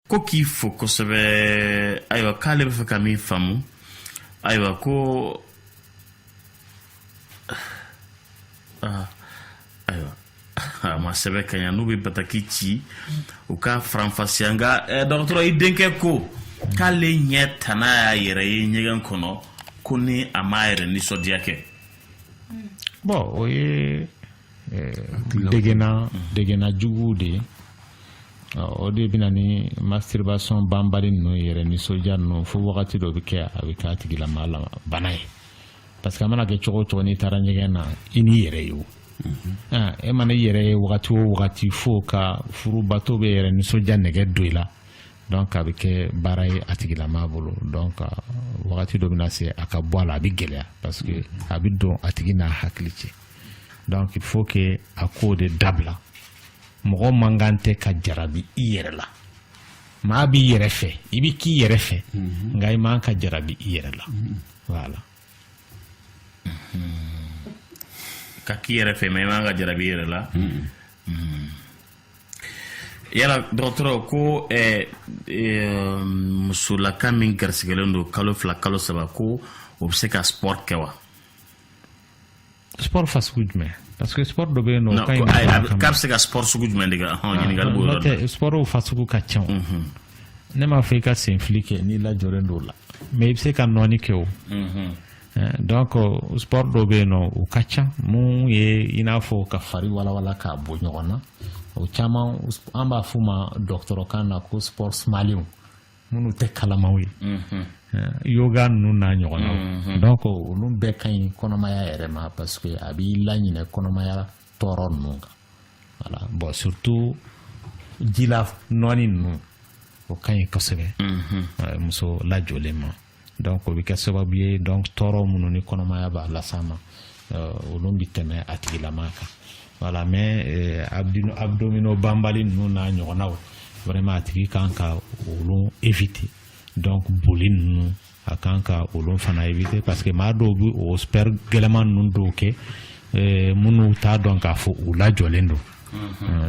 ko k'i fo kosɛbɛ. Ayiwa k'ale bɛ fɛ ka min faamu. Ayiwa ko ayiwa a ma sɛbɛ ka ɲa n'u bɛ bataki ci u ka faranfasiya nka dɔgɔtɔrɔ i denkɛ ko k'ale ɲɛ tana y'a yɛrɛ ye ɲɛgɛn kɔnɔ ko ni a m'a yɛrɛ nisɔndiya kɛ. Bon o ye degena jugu de ye. O de bɛna ni masturbation banbali ninnu yɛrɛ nisɔndiya ninnu fo wagati dɔ bɛ kɛ a bɛ k'a tigilama la bana ye parce que a mana kɛ cogo o cogo n'i taara ɲɛgɛn na i n'i yɛrɛ ye o. E mana i yɛrɛ ye wagati o wagati fo ka furubato bɛ yɛrɛ nisɔndiya nɛgɛ don i la donc a bɛ kɛ baara ye a tigilama bolo donc wagati dɔ bɛna se a ka bɔ a la a bɛ gɛlɛya parce que a bɛ don a tigi n'a hakili cɛ donc il faut que a ko de dabila. Mɔgɔ man kan tɛ ka jarabi i yɛrɛ la. Maa b'i yɛrɛ fɛ i bɛ k'i yɛrɛ fɛ nka i man ka jarabi i yɛrɛ la. Voilà. Ka k'i yɛrɛ fɛ mais i man ka jarabi i yɛrɛ la. Yala dɔgɔtɔrɔ ko musolaka min garisigɛlen don kalo 2 kalo 3 ko o bɛ se ka sport kɛ wa? Sport fasugu jumɛn? Parce que sport dɔ bɛ yen nɔ k'a bɛ se ka sport sugu jumɛn de kɛ? Ɲininkali b'o yɔrɔ la. Sport fasugu ka ca. Ne m'a fɔ i ka senfili kɛ n'i lajɔlen don o la mais i bɛ se ka nɔɔni kɛ o. Donc sport dɔ bɛ yen nɔ o ka ca mun ye i n'a fɔ ka fari walawala k'a bɔ ɲɔgɔn na o caman an b'a fɔ ma dɔgɔtɔrɔkan na ko sport smalenw minnu tɛ kalamaw ye. Yoga ninnu n'a ɲɔgɔnnaw donc olu bɛɛ ka ɲi kɔnɔmaya yɛrɛ ma parce que a b'i laɲinɛ kɔnɔmaya tɔɔrɔ ninnu kan. Voilà. Bon surtout jila nɔɔni ninnu o ka ɲi kosɛbɛ muso lajɔlen ma donc o bɛ kɛ sababu ye donc tɔɔrɔ minnu ni kɔnɔmaya b'a las'a ma olu bɛ tɛmɛ a tigilama kan. Voilà. Mais abdominaux banbali ninnu n'a ɲɔgɔnnaw vraiment a tigi kan ka olu éviter donc boli ninnu a kan ka olu fana éviter parce que maa dɔw bɛ o sport gɛlɛman ninnu dɔw kɛ minnu t'a dɔn k'a fɔ u lajɔlen don.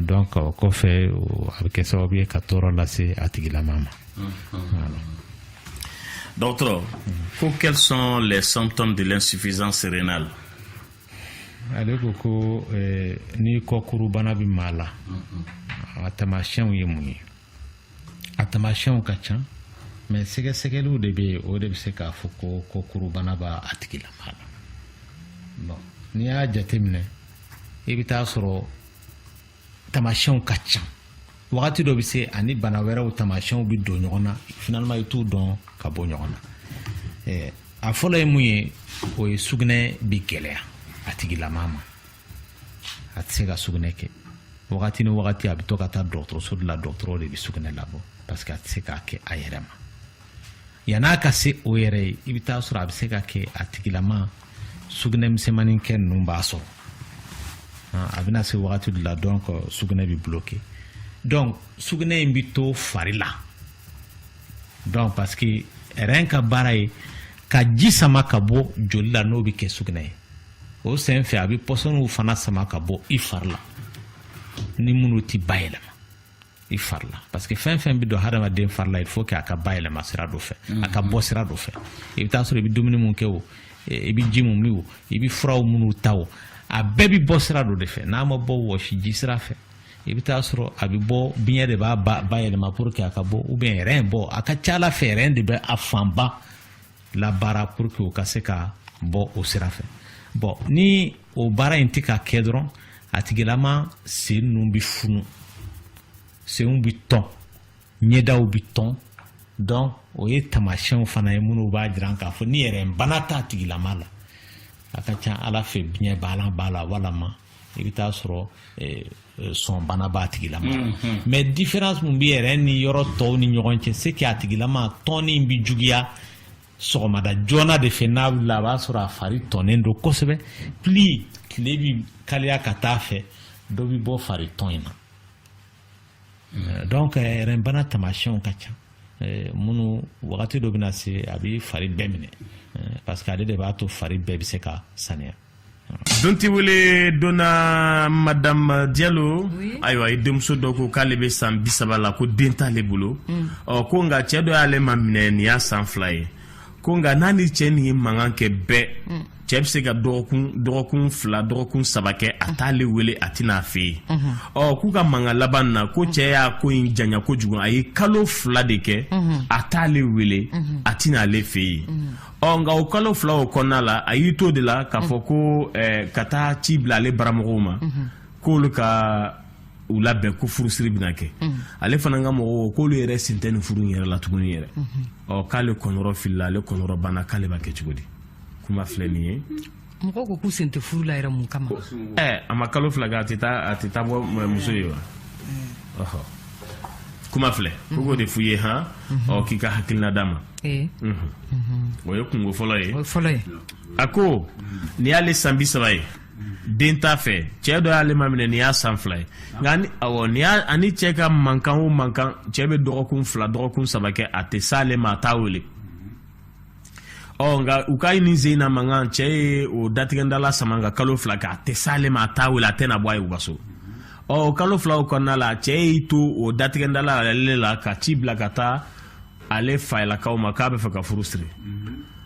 Donc o kɔfɛ a bɛ kɛ sababu ye ka tɔɔrɔ lase a tigilama ma. Docteur, quels sont les symptômes de l'insuffisance rénale? Ale ko ni kɔkurubana bɛ maa la a taamasiyɛnw ye mun ye? A taamasiyɛnw ka ca mais sɛgɛsɛgɛliw de bɛ yen o de bɛ se k'a fɔ ko kɔkurubana b'a tigilama la. Bon n'i y'a jateminɛ i bɛ taa sɔrɔ taamasiyɛnw ka ca wagati dɔ bɛ se ani bana wɛrɛw taamasiyɛnw bɛ don ɲɔgɔn na finalement i t'u dɔn ka bɔ ɲɔgɔn na. A fɔlɔ ye mun ye o ye sugunɛ bɛ gɛlɛya a tigilama ma a tɛ se ka sugunɛ kɛ wagati ni wagati a bɛ to ka taa dɔgɔtɔrɔso de la dɔgɔtɔrɔw de bɛ sugunɛ labɔ parce que a tɛ se k'a kɛ a yɛrɛ ma yan'a ka se o yɛrɛ ye i bɛ taa sɔrɔ a bɛ se ka kɛ a tigilama sugunɛ misɛnmanin kɛ ninnu b'a sɔrɔ a bɛna se wagati de la donc sugunɛ bɛ bloqué donc sugunɛ in bɛ to fari la donc parce que rien ka baara ye ka ji sama ka bɔ joli la n'o bɛ kɛ sugunɛ ye o sen fɛ a bɛ pɔsɔniw fana sama ka bɔ i fari la ni minnu tɛ bayɛlɛma i fari la parce que fɛn fɛn bɛ don hadamaden fari la il faut que a ka bayɛlɛma sira dɔ fɛ a ka bɔ sira dɔ fɛ i bɛ taa sɔrɔ i bɛ dumuni mun kɛ o i bɛ ji mun min o i bɛ furaw minnu ta o a bɛɛ bɛ bɔ sira dɔ de fɛ n'a ma bɔ wɔsi ji sira fɛ i bɛ taa sɔrɔ a bɛ bɔ biɲɛ de b'a bayɛlɛma pour que a ka bɔ ou bien rein bɔ a ka ca ala fɛ rein de bɛ a fanba labaara pour que o ka se ka bɔ o sira fɛ bon ni o baara in tɛ ka kɛ dɔrɔn a tigilama sen ninnu bɛ funu senw bɛ tɔn ɲɛdaw bɛ tɔn donc o ye taamasiyɛnw fana ye minnu b'a jira k'a fɔ ni yɛrɛ bana t'a tigilama la a ka ca ala fɛ biɲɛ b'a la walama i bɛ taa sɔrɔ sɔn bana b'a tigilama la mais différence mun bɛ yɛrɛ ni yɔrɔ tɔw ni ɲɔgɔn cɛ c'est que a tigilama tɔnni bɛ juguya sɔgɔmada joona de fɛ n'a wulila a b'a sɔrɔ a fari tɔnnen don kosɛbɛ plus tile bɛ kaliya ka taa fɛ dɔ bɛ bɔ fari tɔn in na donc bana taamasiyɛnw ka ca minnu wagati dɔ bɛna se a bɛ fari bɛɛ minɛ parce que ale de b'a to fari bɛɛ bɛ se ka saniya donti wele donna madame Diallo aywa idumso doko kale be san bisaba la ko denta le bolo ko nga cɛ dɔ y'ale ma minɛ ni y'a san 2 ye ko nga nani cɛ ni mankan kɛ bɛɛ cɛ bɛ se ka dɔgɔkun 2 dɔgɔkun 3 kɛ a t'ale wele a tɛna fɛ yen k'u ka mankan laban na ko cɛ y'a ko in janya kojugu a ye kalo 2 de kɛ a t'ale wele a tɛna ale fɛ yen nga o kalo 2 o kɔnɔna la a y'i to de la k'a fɔ ko ka taa ci bila ale baramɔgɔw ma k'olu ka u labɛn ko furusiri bɛna kɛ ale fana ka mɔgɔw k'olu yɛrɛ sen tɛ nin furu in yɛrɛ la tuguni yɛrɛ k'ale kɔnɔrɔ filila ale kɔnɔrɔ banna k'ale b'a kɛ cogo di kuma filɛ nin ye mɔgɔw ko k'u sen tɛ furu la yɛrɛ mun kama a ma kalo 2 kɛ a tɛ taa bɔ muso ye wa kuma filɛ ko k'o de f'u ye k'i ka hakilina d'a ma o ye kungo fɔlɔ ye a ko ni y'ale san 30 ye den t'a fɛ cɛ dɔ y'ale ma minɛ ni y'a san 2 ye nka ani cɛ ka mankan o mankan cɛ bɛ dɔgɔkun 2 dɔgɔkun 3 kɛ a tɛ s'ale ma a t'a wele nka u ka nin sen na mankan cɛ ye o datigɛndala sama ka kalo 2 kɛ a tɛ s'ale ma a t'a wele a tɛna bɔ a ye u ka so kalo 2 o kɔnɔna la cɛ y'i to o datigɛndala ale la ka ci bila ka taa ale fayilakaw ma k'a bɛ fɛ ka furu siri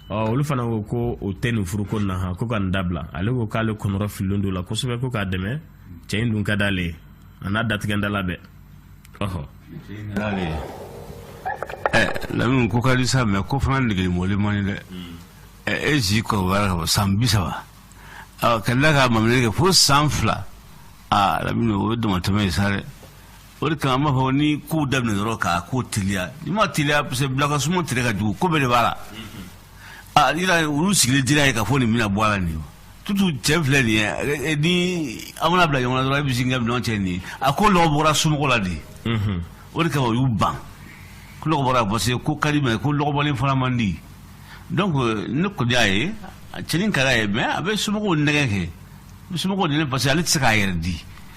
olu fana ko o tɛ nin furu ko na ko ka nin dabila ale ko k'ale kɔnɔrɔ fililen don la kosɛbɛ ko k'a dɛmɛ cɛ in dun ka d'ale ye a n'a datigɛndala bɛɛ Lamine ko ka di sa mais ko fana nege mɔli mani dɛ e si kɔrɔbayara ka bɔ san 30 ka tila ka maminɛ kɛ fo san 2 Lamine o ye damatɛmɛ ye sa dɛ o de kama an b'a fɔ ni kow daminɛ dɔrɔn k'a ko teliya ni ma teliya parce que bilakasuma tigɛ ka jugu ko bɛɛ de b'a la yira olu sigilen dira ye ka fɔ nin bɛna bɔ a la nin ye tutu cɛ filɛ nin ye ni an mana bila ɲɔgɔn na dɔrɔn e bɛ sin ka minɛn cɛ nin ye a ko lɔgɔ bɔra somɔgɔw la de o de kama u y'u ban ko lɔgɔ bɔra parce que ko ka di mɛ ko lɔgɔbɔlen fana man di donc ne kɔni y'a ye cɛnin ka d'a ye mais a bɛ somɔgɔw nɛgɛ kɛ somɔgɔw de parce que ale tɛ se k'a yɛrɛ di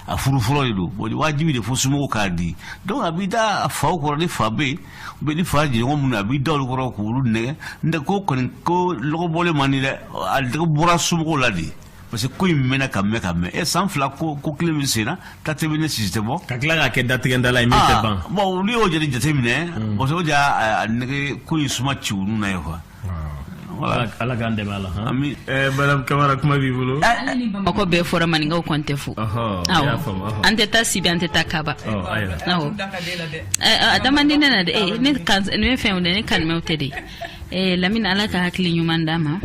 a furu fɔlɔ de don wajibi de fo somɔgɔw k'a di donc a b'i da a faw kɔrɔ ni fa bɛ yen ou bien ni fa jɛɲɔgɔn minnu a b'i da olu kɔrɔ k'olu nɛgɛ n'o tɛ ko kɔni ko lɔgɔbɔlen man di dɛ a bɔra somɔgɔw la de parce que ko in mɛnna ka mɛn san 2 ko kelen min senna tatɛmɛ ne sisi tɛ bɔ ka tila k'a kɛ datigɛndala ye min tɛ ban bon olu y'o jateminɛ parce que o de y'a nɛgɛ ko in suma ci olu na ye quoi ala k'an dɛmɛ a la madame Kamara kuma b'i bolo Bamakɔ bɛɛ fɔra maninkaw kɔn tɛ fo an tɛ taa Sibi an tɛ taa Kaba a damanden ne na dɛ ne fɛnw dɛ ne kanimɛw tɛ de Lamine ala ka hakili ɲuman d'a ma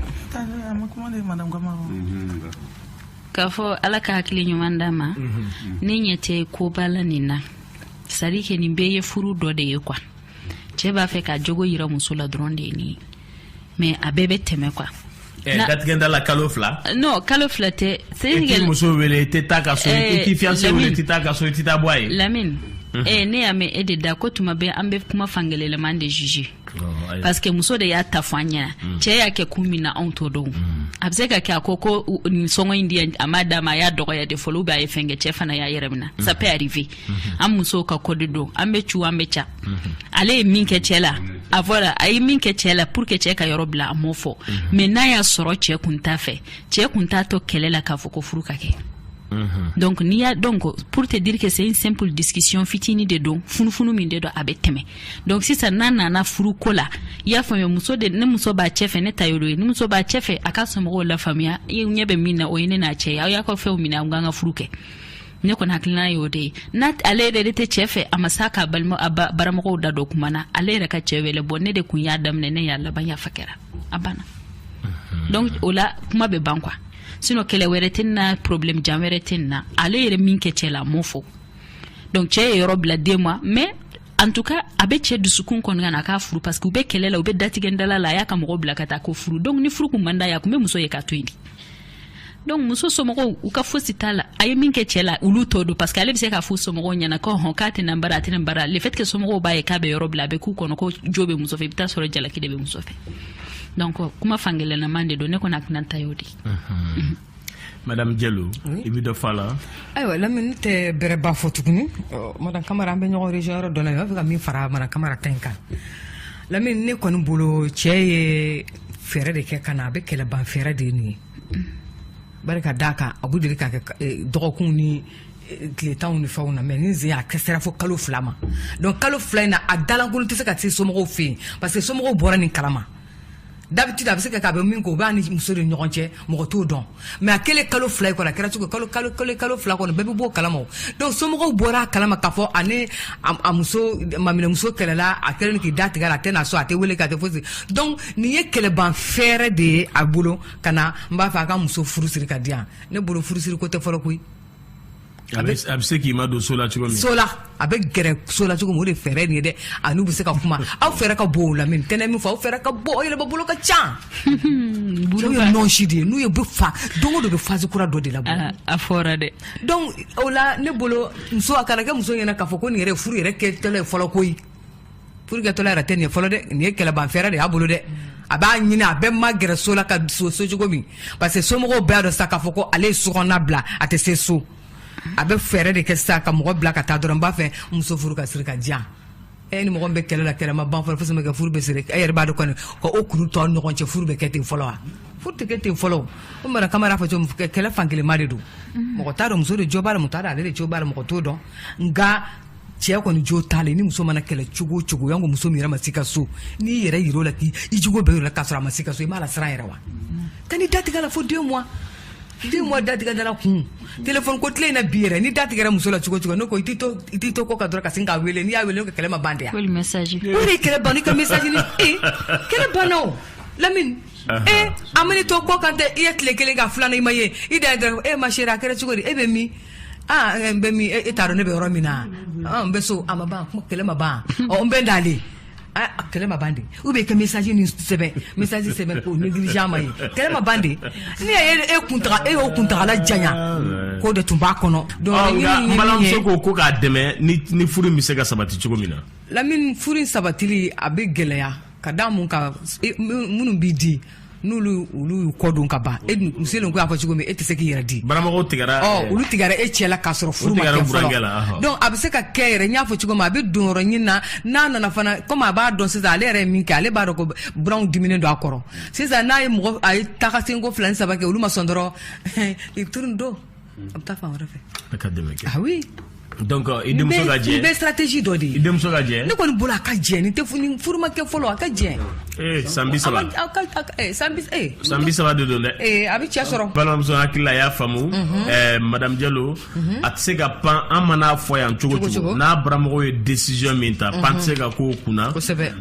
k'a fɔ ala ka hakili ɲuman d'a ma ne ɲɛ tɛ koba la nin na c'est à dire que nin bɛɛ ye furu dɔ de ye quoi cɛ b'a fɛ ka jogo yira muso la dɔrɔn de ye nin ye mais a bɛɛ bɛ tɛmɛ quoi datigɛndala kalo 2 non kalo 2 tɛ i t'i muso wele i tɛ taa ka so i t'i fiancé wele i tɛ taa ka so i tɛ taa bɔ a ye Lamine ne y'a mɛn e de da ko tuma bɛɛ an bɛ kuma fankeleman de juger parce que muso de y'a ta fɔ an ɲɛna cɛ y'a kɛ kun min na anw t'o dɔn a bɛ se ka kɛ a ko nin sɔngɔ in di a m'a d'a ma a y'a dɔgɔya de fɔlɔ ou bien a ye fɛn kɛ cɛ fana y'a yɛrɛ minɛ ça peut arriver an musow ka kɔdi don an bɛ cu an bɛ ca ale ye min kɛ cɛ la a voilà a ye min kɛ cɛ la pour que cɛ ka yɔrɔ bila a m'o fɔ mais n'a y'a sɔrɔ cɛ kun t'a fɛ cɛ kun t'a to kɛlɛ la k'a fɔ ko furu ka kɛ donc pour te dire que c'est une simple discussion fitini de don funufunu min de do a bɛ tɛmɛ donc sisan n'a nana furu ko la i y'a faamuya ne muso b'a cɛ fɛ ne ta y'o ye ni muso b'a cɛ fɛ a ka somɔgɔw la faamuya i ɲɛ bɛ min na o ye ne n'a cɛ ye aw y'a ka fɛnw minɛ an k'an ka furu kɛ ne kɔni hakilina y'o de ye n'a ale yɛrɛ de tɛ cɛ fɛ a ma s'a ka baramɔgɔw da dɔ kuma na ale yɛrɛ ka cɛ wele bɔ ne de kun y'a daminɛ ne y'a laban yafa kɛra a banna donc o la kuma bɛ ban quoi sinon kɛlɛ wɛrɛ tɛ na problème jan wɛrɛ tɛ na ale yɛrɛ min kɛ cɛ la a m'o fɔ donc cɛ ye yɔrɔ bila 2 mois mais en tout cas a bɛ cɛ dusukun kɔnɔ na k'a furu parce que u bɛ kɛlɛ la u bɛ datigɛndala la a y'a ka mɔgɔ bila ka taa ko furu donc ni furu kun man d'a ye a kun bɛ muso ye k'a to yen donc muso somɔgɔw u ka fosi t'a la a ye min kɛ cɛ la olu t'o don parce que ale bɛ se k'a fɔ somɔgɔw ɲɛna ko k'a tɛ na bara a tɛ na bara le fait que somɔgɔw b'a ye k'a bɛ yɔrɔ bila a bɛ k'u kɔnɔ ko jo bɛ muso fɛ i bɛ taa sɔrɔ jalaki de bɛ muso fɛ donc kuma fankelenaman de don ne kɔni hakilina ta y'o de Madame Diallo i bɛ dɔ fɔ a la ayiwa Lamine ne tɛ bɛrɛ ba fɔ tuguni Madame Kamara an bɛ ɲɔgɔn région yɔrɔ dɔ la i b'a fɛ ka min fara Madame Kamara ta in kan Lamine ne kɔni bolo cɛ ye fɛɛrɛ de kɛ ka na a bɛ kɛlɛ ban fɛɛrɛ de ye nin ye barika daka abu deli ka dɔgɔkun ni tile tan ni fɛnw na mais ni zin a kɛsɛra fo kalo 2 ma donc kalo 2 in na a dalankolon tɛ se ka se somɔgɔw fɛ yen parce que somɔgɔw bɔra nin kalama d'habitude a bɛ se ka k'a bɛ min kɛ o b'a ni muso de ɲɔgɔn cɛ mɔgɔ t'o dɔn mais a kɛlen kalo 2 ye kɔni a kɛra cogo kalo 2 kɔni bɛɛ bɛ bɔ o kalama o donc somɔgɔw bɔra a kalama k'a fɔ ani a muso maminɛmuso kɛlɛla a kɛlen k'i da tigɛ a tɛ na so a tɛ wele k'a tɛ fosi donc nin ye kɛlɛban fɛɛrɛ de ye a bolo ka na n b'a fɛ a ka muso furusiri ka di yan ne bolo furusiri ko tɛ fɔlɔ koyi a bɛ se k'i ma don so la cogo min so la a bɛ gɛrɛ so la cogo min o de fɛɛrɛ nin ye dɛ a n'u bɛ se ka kuma aw fɛɛrɛ ka bɔ o la mais tɛnɛ min fɔ aw fɛɛrɛ ka bɔ aw yɛrɛ bolo ka ca n'u ye nɔnsi de ye n'u ye bɛ fa don o don bɛ fasi kura dɔ de la bɔ a fɔra dɛ donc o la ne bolo muso a kana kɛ muso ɲɛna k'a fɔ ko nin yɛrɛ furu yɛrɛ kɛtɔla ye fɔlɔ koyi furu kɛtɔla yɛrɛ tɛ nin ye fɔlɔ dɛ nin ye kɛlɛban fɛɛrɛ de y'a bolo dɛ a b'a ɲini a bɛɛ ma gɛrɛ so la ka so cogo min parce que somɔgɔw bɛɛ y'a dɔn sa k'a fɔ ko ale ye sokɔnɔna bila a tɛ se so a bɛ fɛɛrɛ de kɛ sisan ka mɔgɔ bila ka taa dɔrɔn n b'a fɛ muso furu ka siri ka diyan ni mɔgɔ min bɛ kɛlɛ la kɛlɛ ma ban fɔlɔ fosi ma kɛ furu bɛ siri e yɛrɛ b'a dɔn kɔni ka o kuru tɔ ɲɔgɔn cɛ furu bɛ kɛ ten fɔlɔ wa furu tɛ kɛ ten fɔlɔ o mara kamara fɔ cogo kɛlɛ fankelen ma de don mɔgɔ t'a dɔn muso de jo b'a la muso t'a dɔn ale de jo b'a la mɔgɔ t'o dɔn nka cɛ kɔni jo t'ale ni muso mana kɛlɛ cogo o cogo yanko muso min yɛrɛ ma se ka so n'i yɛrɛ yir'o la k'i jogo bɛɛ yir'o la k'a sɔrɔ a ma se ka so i b'a la siran yɛrɛ wa ka n'i datigɛ la fo 2 mois datigɛ dala kun téléphone ko tile in na bi yɛrɛ ni datigɛra muso la cogo cogo ne ko i t'i to ko ka dɔrɔn ka sin k'a wele n'i y'a wele ne ko kɛlɛ ma ban de yan ko message o de ye kɛlɛ ban ni ka message ni kɛlɛ banna o Lamine a mani to ko kan tɛ i ye tile kelen ka filanan i ma ye i da dɔrɔn ma chérie a kɛra cogo di e bɛ min n bɛ min e t'a dɔn ne bɛ yɔrɔ min na n bɛ so a ma ban kɛlɛ ma ban n bɛ dalen kɛlɛ ma ban de ou bien que message ni sɛbɛn ko négligent ma ye kɛlɛ ma ban de ni y'o kuntagala janya ko de tun b'a kɔnɔ donc n balimamuso ko k'a dɛmɛ ni furu in bɛ se ka sabati cogo min na Lamine furu in sabatili a bɛ gɛlɛya ka da mun kan minnu b'i di n'olu y'u kɔ don ka ban muso ko y'a fɔ cogo min e tɛ se k'i yɛrɛ di baramɔgɔw tigɛra olu tigɛra e cɛ la k'a sɔrɔ furu ma kɛ fɔlɔ donc a bɛ se ka kɛ yɛrɛ n y'a fɔ cogo min a bɛ don yɔrɔ ɲini na n'a nana fana comme a b'a dɔn sisan ale yɛrɛ ye min kɛ ale b'a dɔn ko buranw diminen don a kɔrɔ sisan n'a ye mɔgɔ a ye tagasenko 2 ni 3 kɛ olu ma sɔn dɔrɔn i tourne do a bɛ taa fan wɛrɛ fɛ a ka dɛmɛ kɛ ah oui donc i denmuso ka jɛ nin bɛ stratégie dɔ de ye i denmuso ka jɛ ne kɔni bolo a ka jɛ nin tɛ furu ma kɛ fɔlɔ a ka jɛ san 30 san 30 de don dɛ a bɛ cɛ sɔrɔ balimamuso hakili la a y'a faamu madame Diallo a tɛ se ka pan an mana fɔ yan cogo cogo n'a baramɔgɔw ye décision min ta pan tɛ se ka k'o kunna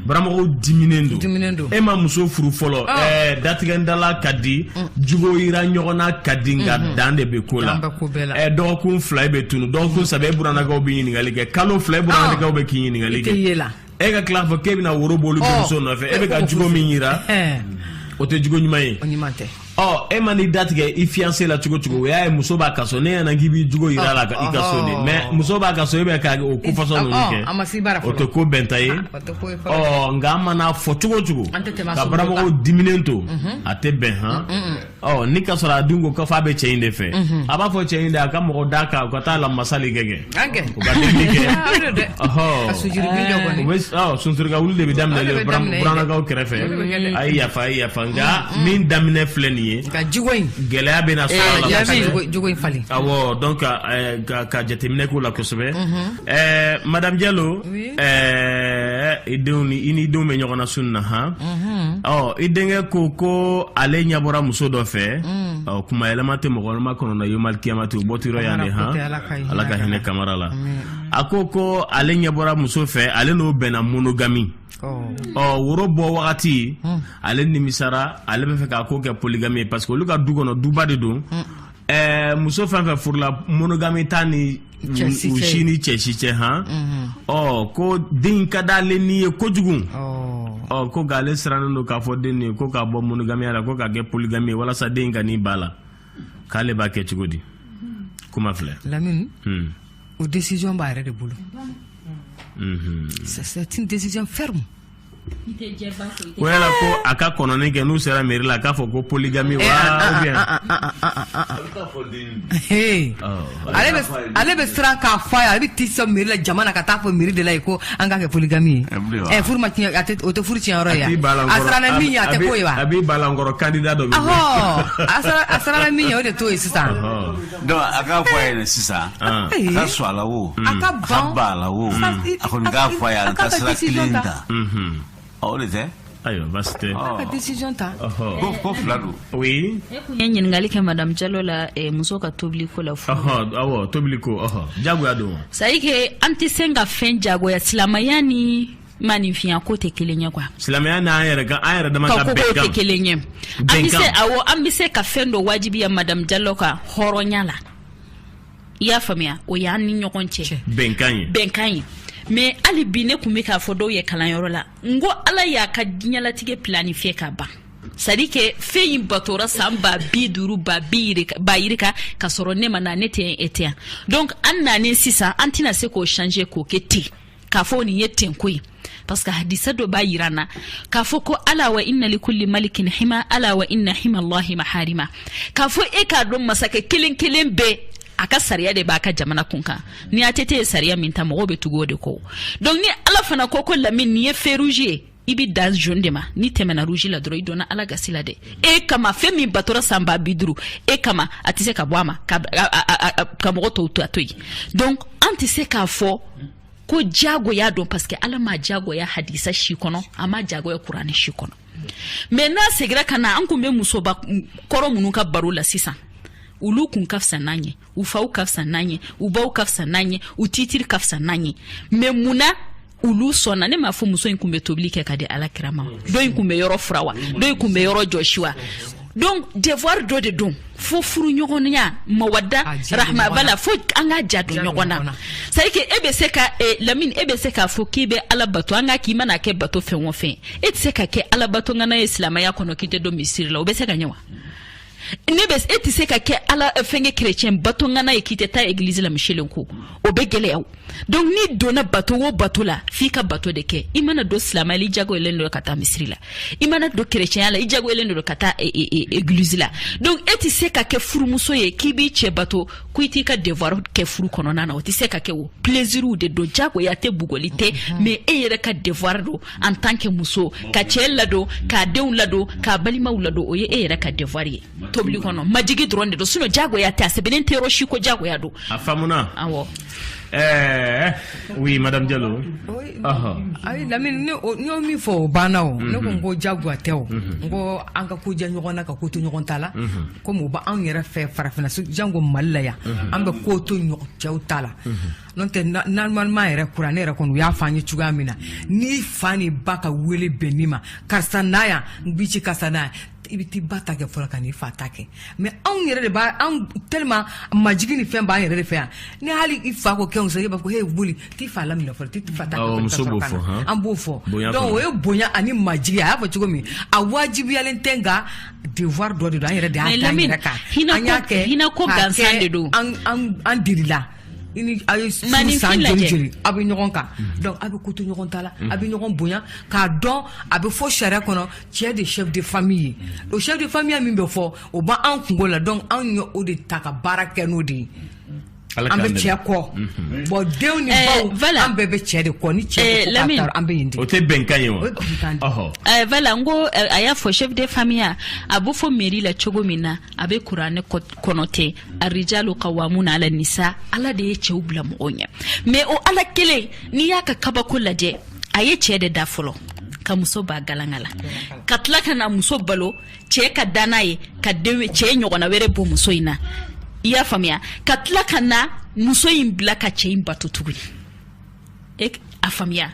baramɔgɔw diminen don e ma muso furu fɔlɔ datigɛndala ka di jugo yira ɲɔgɔnna ka di nka dan de bɛ ko la dɔgɔkun 2 bɛ tunu dɔgɔkun 3 e buranakaw bɛ ɲininkali kɛ kalo 2 e buranakaw bɛ k'i ɲininkali kɛ e ka tila k'a fɔ k'e bɛna woro bɔ olu denmuso nɔfɛ e bɛ ka jugo min yira o tɛ jugo ɲuman ye e ma n'i datigɛ i fiancé la cogo cogo o y'a ye muso b'a kaso ne ɲɛna k'i b'i jugo yira a la i ka so de mais muso b'a kaso e bɛ ka o ko fasɔn ninnu kɛ o tɛ ko bɛnta ye nka an mana fɔ cogo cogo ka baramɔgɔw diminen to a tɛ bɛn ni ka sɔrɔ a dun ko k'a fɔ a bɛ cɛ in de fɛ a b'a fɔ cɛ in de a ka mɔgɔ d'a kan u ka taa lamasali kɛ u ka delili kɛ sunsurika wuli de bɛ daminɛ buranakaw kɛrɛfɛ a ye yafa nka min daminɛ filɛ nin ye ka jugo in gɛlɛya bɛ na sɔrɔ a la jugo in falen awɔ donc ka jateminɛ k'o la kosɛbɛ madame Diallo i ni denw bɛ ɲɔgɔn na sun na i denkɛ ko ale ɲɛ bɔra muso dɔ fɛ kuma yɛlɛma tɛ mɔgɔ kɔnɔ na yomal kiyamati o bɔtiyɔrɔ yan de ala ka hinɛ kamara la a ko ale ɲɛ bɔra muso fɛ ale n'o bɛnna monogami woro bɔ wagati ale nimisara ale bɛ fɛ k'a ko kɛ polygami parce que olu ka du kɔnɔ duba de don muso fɛn fɛn furula monogami ta ni u si ni cɛ si cɛ ko den ka d'ale ni ye kojugu ko nka ale sirannen don k'a fɔ den nin ko k'a bɔ monogamiya la ko k'a kɛ polygami walasa den ka n'i ba la k'ale b'a kɛ cogo di kuma filɛ Lamine o décision b'a yɛrɛ de bolo c'est une décision ferme wala ko aka kɔnɔni kɛ n'u sera mairie la k'a fɔ ko polygamy wa ou bien ale bɛ siran k'a fɔ a ye ale bɛ t'i sɔn mairie la jama na ka taa fɔ mairie de la ye ko an k'a kɛ polygamy ye furu ma tiɲɛ o tɛ furu tiɲɛyɔrɔ ye a siranna min ye a tɛ k'o ye wa a b'i balankɔrɔ candidat dɔ bɛ a siranna min ye o de t'o ye sisan donc a k'a fɔ a ye sisan a ka sɔn a la o a ka ban a la o a kɔni k'a fɔ a ye a ka sira kelen ta o de tɛ ayiwa basi tɛ ka décision ta ko fila don oui e kun ye ɲininkali kɛ madame Diallo la muso ka tobili ko la furu awɔ tobili ko jagoya don c'est que an tɛ se ka fɛn jagoya silamɛya ni manifinya ko tɛ kelen ye quoi silamɛya n'an yɛrɛ dama ka bɛnkan tɛ kelen ye an bɛ se ka fɛn dɔ wajibiya madame Diallo ka hɔrɔnya la i y'a faamuya o y'an ni ɲɔgɔn cɛ bɛnkan ye mais ali bi ne kun bɛ k'a fɔ dɔw ye kalanyɔrɔ la ngo ala y'a ka diɲɛlatigɛ planifier ka ban c'est à dire que fɛn in batora san 50 ba yirika ka sɔrɔ ne ma na ne tɛ e tɛ donc an nanen sisan an tɛna se k'o changer k'o kɛ ten k'a fɔ nin ye ten ko ye parce que hadisa dɔ b'a yira na k'a fɔ ko ala wa inna likulli malikin hima ala wa inna hima allahi maharima k'a fɔ e k'a dɔn masakɛ kelen kelen bɛɛ a ka sariya de b'a ka jamana kunkan ni a tɛ sariya min ta mɔgɔw bɛ tugu o de kɔ donc ni ala fana ko Lamine ni ye feu rouge ye i bi da jaune de ma ni tɛmɛna rouge la dɔrɔn i donna ala gasi la dɛ e kama fɛn min batora san 50 e kama a tɛ se ka bɔ a ma ka mɔgɔ tɔw to yen donc an tɛ se k'a fɔ ko jagoya don parce que ala ma jagoya hadisa si kɔnɔ a ma jagoya Kurani si kɔnɔ mais n'a segira ka na an kun bɛ musoba kɔrɔ minnu ka baro la sisan ulu kun ka fisa n'an ye u faw ka fisa n'an ye u baw ka fisa n'an ye u titiri ka fisa n'an ye mais munna ulu sɔnna ne m'a fɔ muso in kun bɛ tobili kɛ ka di ala kira ma dɔ in kun bɛ yɔrɔ fura wa dɔ in kun bɛ yɔrɔ jɔsi wa donc devoir dɔ de don fo furu ɲɔgɔnya mawadda rahma bala fo an ka ja don ɲɔgɔn na c'est à dire que e bɛ se ka Lamine e bɛ se k'a fɔ k'i bɛ ala bato an ka k'i mana kɛ bato fɛn o fɛn e tɛ se ka kɛ ala bato ŋana ye silamɛya kɔnɔ k'i tɛ don misiri la o bɛ se ka ɲɛ wa ne bɛ e tɛ se ka kɛ ala fɛngɛ chrétien bato ŋana ye k'i tɛ taa église la misilen ko o bɛ gɛlɛya donc ni donna bato o bato la f'i ka bato de kɛ i mana don silamɛya i jagoyalen don ka taa misiri la i mana don chrétien la i jagoyalen don ka taa église la donc e tɛ se ka kɛ furumuso ye k'i b'i cɛ bato ko i t'i ka devoir kɛ furu kɔnɔna na o tɛ se ka kɛ o plaisir de don jagoya tɛ bugɔli tɛ mais e yɛrɛ ka devoir don en tant que muso ka cɛ ladon k'a denw ladon k'a balimaw ladon o ye e yɛrɛ ka devoir ye tobili kɔnɔ majigi dɔrɔn de don sinon jagoya tɛ a sɛbɛnnen tɛ yɔrɔ si ko jagoya don a faamuna awɔ oui madame Diallo ayi Lamine ne y'o min fɔ o banna o ne ko n ko jagoya tɛ o n ko an ka ko jɛ ɲɔgɔn na ka ko to ɲɔgɔn ta la komi o b'anw yɛrɛ fɛ farafinna jango Mali la yan an bɛ ko to cɛw ta la n'o tɛ normalement yɛrɛ kuranɛ yɛrɛ kɔni u y'a fɔ an ye cogoya min na ni fa ni ba ka wele bɛn ni ma karisa n'a yan n b'i ci karisa n'a yan i bɛ t'i ba ta kɛ fɔlɔ ka n'i fa ta kɛ mais anw yɛrɛ de b'a anw tellement majigi ni fɛn b'an yɛrɛ de fɛ yan ni hali i fa ko kɛ muso ye i b'a fɔ he wuli t'i fa laminɛ fɔlɔ t'i fa ta kɛ fɔlɔ an b'o fɔ donc o ye bonya ani majigi a y'a fɔ cogo min a wajibiyalen tɛ nka devoir dɔ de don an yɛrɛ de y'a ta an yɛrɛ kan an y'a kɛ hinako gansan de don an dirila ini a ye san joli a bɛ ɲɔgɔn kan donc a bɛ ko to ɲɔgɔn ta la a bɛ ɲɔgɔn bonya k'a dɔn a bɛ fɔ sariya kɔnɔ cɛ de chef de famille ye o chef de famille min bɛ fɔ o b'an kungo la donc anw ye o de ta ka baara kɛ n'o de ye an bɛ cɛ kɔ bon denw ni baw an bɛɛ bɛ cɛ de kɔ ni cɛ ko k'a taara an bɛ yen de o tɛ bɛnkan ye wa voilà ngo a y'a fɔ chef de famille a b'o fɔ mairie la cogo min na a bɛ kuranɛ kɔnɔ ten arijalu qawwamuna ala nisa ala de ye cɛw bila mɔgɔw ɲɛ mais o ala kelen n'i y'a ka kabako lajɛ a ye cɛ de da fɔlɔ ka muso ba galanga la ka tila ka na muso balo cɛ ka danna ye ka cɛ ɲɔgɔnna wɛrɛ bɔ muso in na i y'a faamuya ka tila ka na muso in bila ka cɛ in bato tuguni a faamuya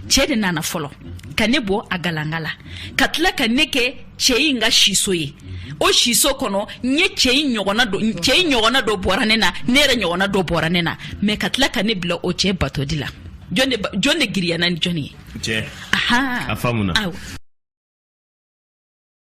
cɛ de nana fɔlɔ ka ne bɔ a galanga la ka tila ka ne kɛ cɛ in ka siso ye o siso kɔnɔ n ye cɛ in ɲɔgɔnna dɔ bɔra ne na ne yɛrɛ ɲɔgɔnna dɔ bɔra ne na mais ka tila ka ne bila o cɛ batodi la jɔn de giriyana ni jɔn ye cɛ a faamuna